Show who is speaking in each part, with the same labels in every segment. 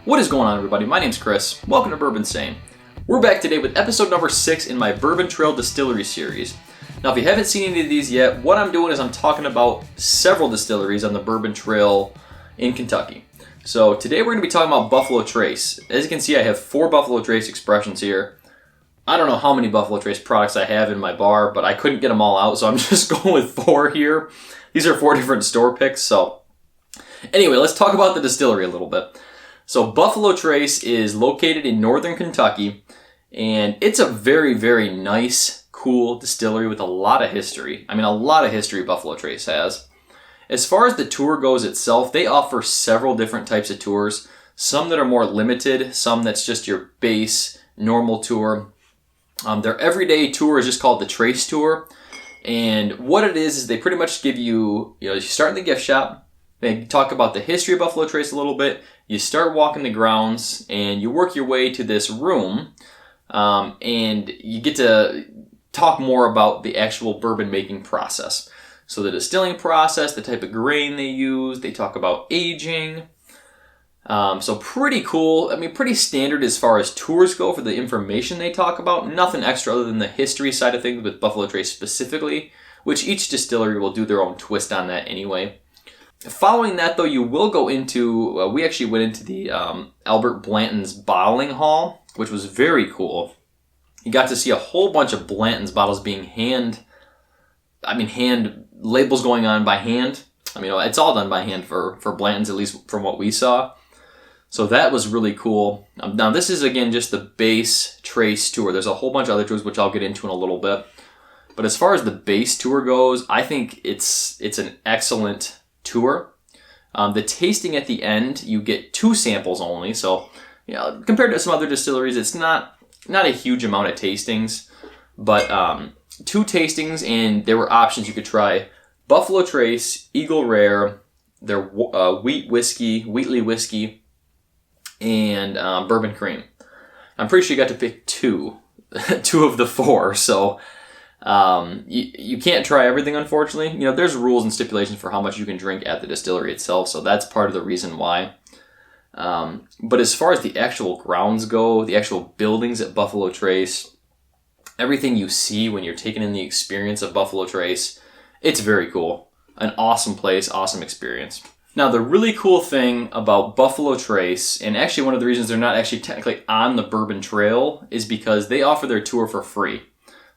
Speaker 1: What is going on, everybody? My name's Chris. Welcome to Bourbinsane. We're back today with episode number 6 in my Bourbon Trail Distillery series. Now, if you haven't seen any of these yet, what I'm doing is I'm talking about several distilleries on the Bourbon Trail in Kentucky. So today we're going to be talking about Buffalo Trace. As you can see, I have 4 Buffalo Trace expressions here. I don't know how many Buffalo Trace products I have in my bar, but I couldn't get them all out, so I'm just going with 4 here. These are 4 different store picks, so anyway, let's talk about the distillery a little bit. So Buffalo Trace is located in northern Kentucky, and it's a very, very nice, cool distillery with a lot of history. I mean, a lot of history Buffalo Trace has. As far as the tour goes itself, they offer several different types of tours. Some that are more limited, some that's just your base, normal tour. Their everyday tour is just called the Trace Tour. And what it is they pretty much give you, you start in the gift shop. They talk about the history of Buffalo Trace a little bit. You start walking the grounds and you work your way to this room. And you get to talk more about the actual bourbon making process. So the distilling process, the type of grain they use. They talk about aging. So pretty cool. I mean, pretty standard as far as tours go for the information they talk about. Nothing extra other than the history side of things with Buffalo Trace specifically, which each distillery will do their own twist on that anyway. Following that, though, you will go into, we actually went into the Albert Blanton's bottling hall, which was very cool. You got to see a whole bunch of Blanton's bottles being hand labels going on by hand. I mean, it's all done by hand for Blanton's, at least from what we saw. So that was really cool. Now, this is, again, just the base Trace tour. There's a whole bunch of other tours, which I'll get into in a little bit. But as far as the base tour goes, I think it's an excellent tour. The tasting at the end, you get 2 samples only. So, compared to some other distilleries, it's not a huge amount of tastings. But 2 tastings, and there were options you could try. Buffalo Trace, Eagle Rare, their Wheatley whiskey, and Bourbon Cream. I'm pretty sure you got to pick 2 of the 4, so you can't try everything, unfortunately. There's rules and stipulations for how much you can drink at the distillery itself, so that's part of the reason why. But as far as the actual grounds go, the actual buildings at Buffalo Trace, everything you see when you're taking in the experience of Buffalo Trace, it's very cool. An awesome place, awesome experience. Now, the really cool thing about Buffalo Trace, and actually one of the reasons they're not actually technically on the Bourbon Trail, is because they offer their tour for free.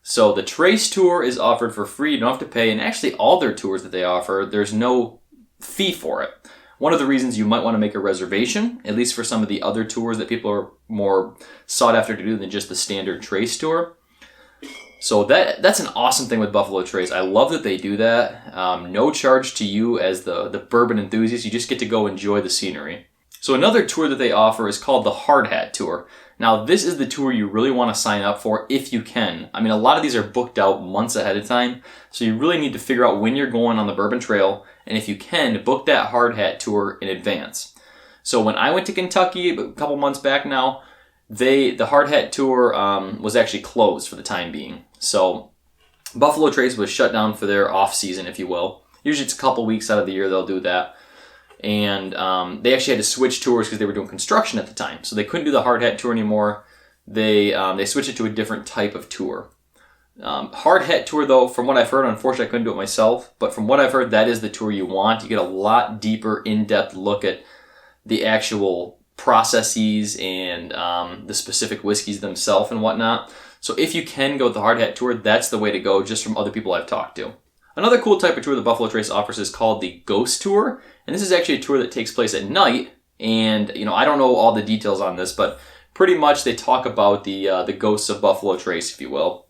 Speaker 1: So the Trace Tour is offered for free. You don't have to pay. And actually all their tours that they offer, there's no fee for it. One of the reasons you might want to make a reservation, at least for some of the other tours that people are more sought after to do than just the standard Trace Tour. So that's an awesome thing with Buffalo Trace. I love that they do that. No charge to you as the bourbon enthusiast. You just get to go enjoy the scenery. So another tour that they offer is called the Hard Hat Tour. Now, this is the tour you really want to sign up for if you can. I mean, a lot of these are booked out months ahead of time, so you really need to figure out when you're going on the Bourbon Trail, and if you can, book that Hard Hat Tour in advance. So when I went to Kentucky a couple months back now, the Hard Hat Tour was actually closed for the time being. So Buffalo Trace was shut down for their off-season, if you will. Usually it's a couple weeks out of the year they'll do that. And they actually had to switch tours because they were doing construction at the time. So they couldn't do the Hard Hat Tour anymore. They switched it to a different type of tour. Hard Hat Tour, though, from what I've heard, unfortunately I couldn't do it myself, but from what I've heard, that is the tour you want. You get a lot deeper, in-depth look at the actual processes and the specific whiskeys themselves and whatnot. So if you can go with the Hard Hat Tour, that's the way to go, just from other people I've talked to. Another cool type of tour that Buffalo Trace offers is called the Ghost Tour. And this is actually a tour that takes place at night. And, I don't know all the details on this, but pretty much they talk about the ghosts of Buffalo Trace, if you will.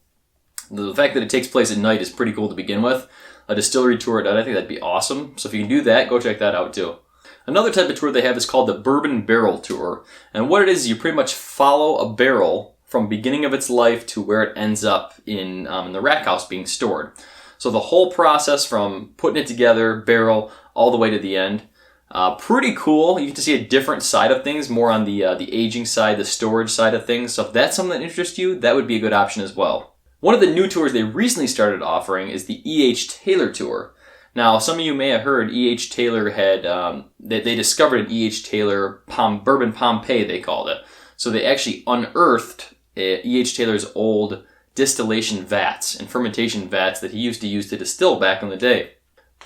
Speaker 1: The fact that it takes place at night is pretty cool to begin with. A distillery tour at night, I think that'd be awesome. So if you can do that, go check that out too. Another type of tour they have is called the Bourbon Barrel Tour. And what it is, you pretty much follow a barrel from beginning of its life to where it ends up in the rack house being stored. So the whole process from putting it together, barrel, all the way to the end. Pretty cool. You get to see a different side of things, more on the aging side, the storage side of things. So if that's something that interests you, that would be a good option as well. One of the new tours they recently started offering is the E.H. Taylor Tour. Now, some of you may have heard E.H. Taylor had, they discovered an E.H. Taylor Bourbon Pompeii, they called it. So they actually unearthed E.H. Taylor's old distillation vats and fermentation vats that he used to use to distill back in the day.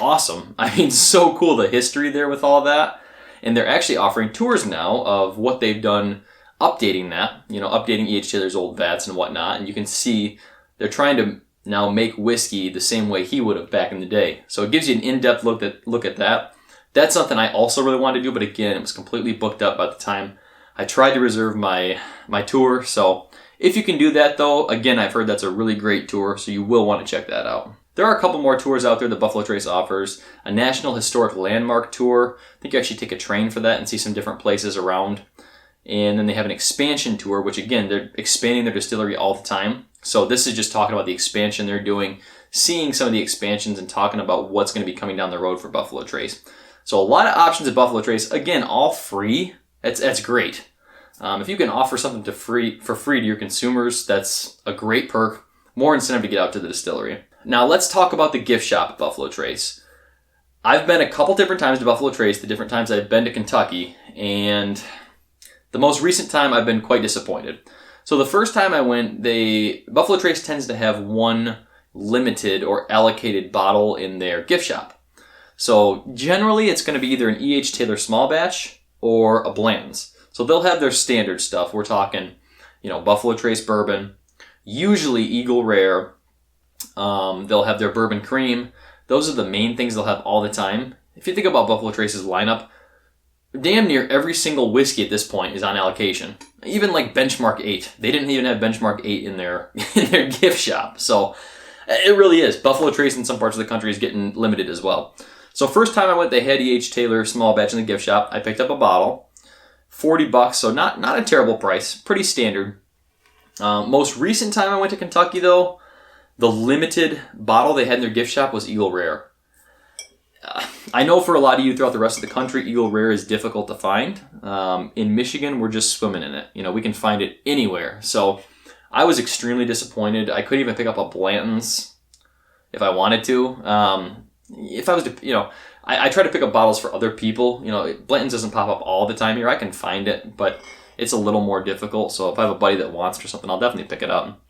Speaker 1: Awesome. I mean, so cool, the history there with all that. And they're actually offering tours now of what they've done, updating that, updating E.H. Taylor's old vats and whatnot. And you can see they're trying to now make whiskey the same way he would have back in the day. So it gives you an in-depth look at that. That's something I also really wanted to do, but again, it was completely booked up by the time I tried to reserve my tour. So if you can do that though, again, I've heard that's a really great tour, so you will want to check that out. There are a couple more tours out there that Buffalo Trace offers. A National Historic Landmark Tour. I think you actually take a train for that and see some different places around. And then they have an expansion tour, which again, they're expanding their distillery all the time. So this is just talking about the expansion they're doing, seeing some of the expansions and talking about what's going to be coming down the road for Buffalo Trace. So a lot of options at Buffalo Trace. Again, all free. That's great. If you can offer something for free to your consumers, that's a great perk. More incentive to get out to the distillery. Now let's talk about the gift shop at Buffalo Trace. I've been a couple different times to Buffalo Trace, the different times I've been to Kentucky, and the most recent time I've been quite disappointed. So the first time I went, Buffalo Trace tends to have one limited or allocated bottle in their gift shop. So generally it's going to be either an E.H. Taylor small batch or a Blanton's. So they'll have their standard stuff. We're talking, Buffalo Trace bourbon, usually Eagle Rare. They'll have their bourbon cream. Those are the main things they'll have all the time. If you think about Buffalo Trace's lineup, damn near every single whiskey at this point is on allocation. Even like Benchmark 8. They didn't even have Benchmark 8 in their gift shop. So it really is. Buffalo Trace in some parts of the country is getting limited as well. So first time I went, they had E.H. Taylor small batch in the gift shop. I picked up a bottle. $40, so not a terrible price. Pretty standard. Most recent time I went to Kentucky though, the limited bottle they had in their gift shop was Eagle Rare. I know for a lot of you throughout the rest of the country, Eagle Rare is difficult to find. In Michigan, we're just swimming in it. We can find it anywhere. So I was extremely disappointed. I couldn't even pick up a Blanton's if I wanted to. If I was to, I try to pick up bottles for other people. Blanton's doesn't pop up all the time here. I can find it, but it's a little more difficult. So if I have a buddy that wants it or something, I'll definitely pick it up.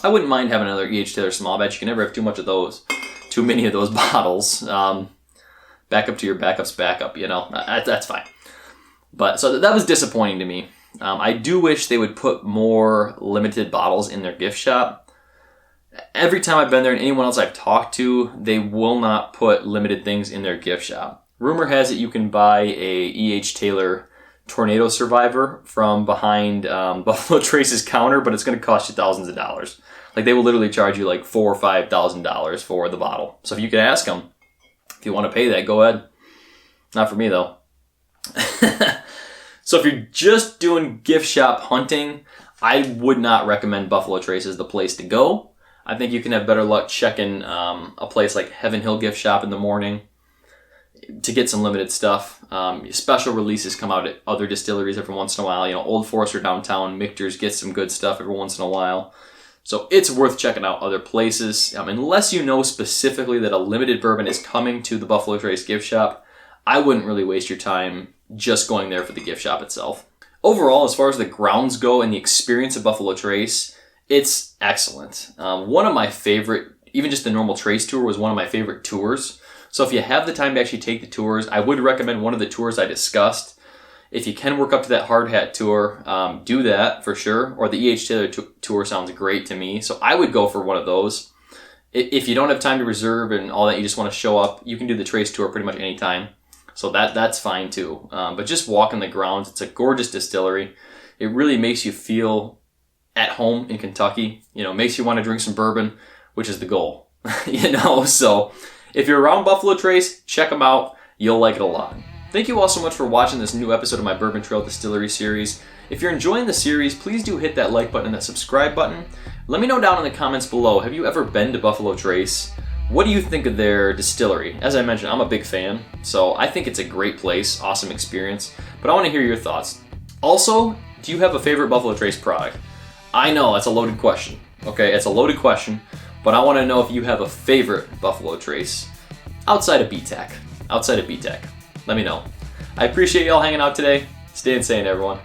Speaker 1: I wouldn't mind having another E.H. Taylor small batch. You can never have too many of those bottles. Back up to your backup's backup, that's fine. But so that was disappointing to me. I do wish they would put more limited bottles in their gift shop. Every time I've been there and anyone else I've talked to, they will not put limited things in their gift shop. Rumor has it you can buy a E.H. Taylor Tornado Survivor from behind Buffalo Trace's counter, but it's going to cost you thousands of dollars. Like they will literally charge you like $4,000 or $5,000 for the bottle. So if you can ask them, if you want to pay that, go ahead. Not for me though. So if you're just doing gift shop hunting, I would not recommend Buffalo Trace as the place to go. I think you can have better luck checking a place like Heaven Hill Gift Shop in the morning to get some limited stuff. Special releases come out at other distilleries every once in a while. Old Forester downtown, Michter's gets some good stuff every once in a while. So it's worth checking out other places. Unless you know specifically that a limited bourbon is coming to the Buffalo Trace gift shop, I wouldn't really waste your time just going there for the gift shop itself. Overall, as far as the grounds go and the experience of Buffalo Trace, it's excellent. One of my favorite, even just the normal Trace tour was one of my favorite tours. So if you have the time to actually take the tours, I would recommend one of the tours I discussed. If you can work up to that hard hat tour, do that for sure. Or the E.H. Taylor tour sounds great to me. So I would go for one of those. If you don't have time to reserve and all that, you just want to show up, you can do the Trace tour pretty much any time. So that's fine too. But just walking the grounds, it's a gorgeous distillery. It really makes you feel at home in Kentucky. Makes you want to drink some bourbon, which is the goal. So if you're around Buffalo Trace, check them out. You'll like it a lot. Thank you all so much for watching this new episode of my Bourbon Trail Distillery series. If you're enjoying the series, please do hit that like button and that subscribe button. Let me know down in the comments below, have you ever been to Buffalo Trace? What do you think of their distillery? As I mentioned, I'm a big fan, so I think it's a great place, awesome experience, but I want to hear your thoughts. Also, do you have a favorite Buffalo Trace product? I know, that's a loaded question. Okay, it's a loaded question, but I want to know if you have a favorite Buffalo Trace outside of BTAC. Outside of BTAC. Let me know. I appreciate y'all hanging out today. Stay insane, everyone.